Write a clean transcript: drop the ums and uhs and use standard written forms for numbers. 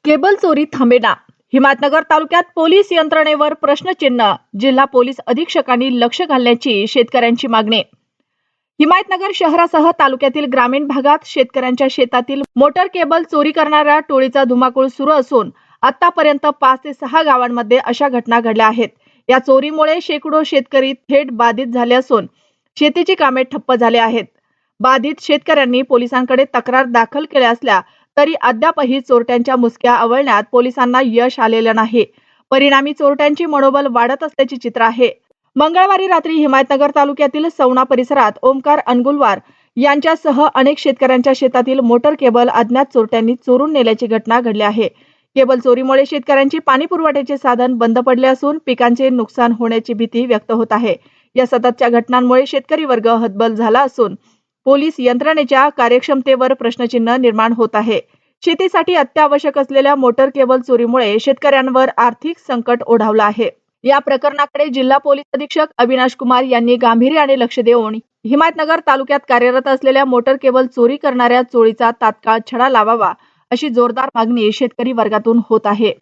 Cable चोरी थांबेना. हिमायतनगर तालुक्यात police यंत्रणेवर प्रश्नचिन्ह. जिल्हा पोलीस अधीक्षकांनी लक्ष घालण्याची शेतकऱ्यांची मागणी. हिमायतनगर शहरासह तालुक्यातील ग्रामीण भागात शेतकऱ्यांच्या शेतातील मोटर केबल चोरी करणाऱ्या टोळीचा धुमाकूळ सुरू असून आतापर्यंत 5 ते 6 गावांमध्ये अशा घटना घडल्या आहेत. या चोरीमुळे शेकडो शेतकरी थेट बाधित झाले असून शेतीची कामे ठप्प झाले आहेत. बाधित शेतकऱ्यांनी पोलिसांकडे तक्रार दाखल केल्या असल्या तरी अद्यापही चोरट्यांच्या मुसक्या आवळण्यात पोलिसांना यश आलेलं नाही. परिणामी चोरट्यांची मनोबल वाढत असल्याचे चित्र आहे. मंगळवारी रात्री हिमायतनगर तालुक्यातील सवना परिसरात ओमकार अनगुलवार यांच्यासह अनेक शेतकऱ्यांच्या शेतातील मोटर केबल अज्ञात चोरट्यांनी चोरून नेल्याची घटना घडली आहे. केबल चोरीमुळे शेतकऱ्यांची पाणी पुरवठ्याचे साधन बंद पडले असून पिकांचे नुकसान होण्याची भीती व्यक्त होत आहे. या सततच्या घटनांमुळे शेतकरी वर्ग हतबल झाला असून पोलीस यंत्रणेच्या कार्यक्षमतेवर प्रश्नचिन्ह निर्माण होत आहे. शेतीसाठी अत्यावश्यक असलेल्या मोटर केबल चोरीमुळे शेतकऱ्यांवर आर्थिक संकट ओढावलं आहे. या प्रकरणाकडे जिल्हा पोलीस अधीक्षक अविनाश कुमार यांनी गांभीर्याने लक्ष देऊन हिमायतनगर तालुक्यात कार्यरत असलेल्या मोटर केबल चोरी करणाऱ्या टोळीचा तात्काळ छडा लावावा अशी जोरदार मागणी शेतकरी वर्गातून होत आहे.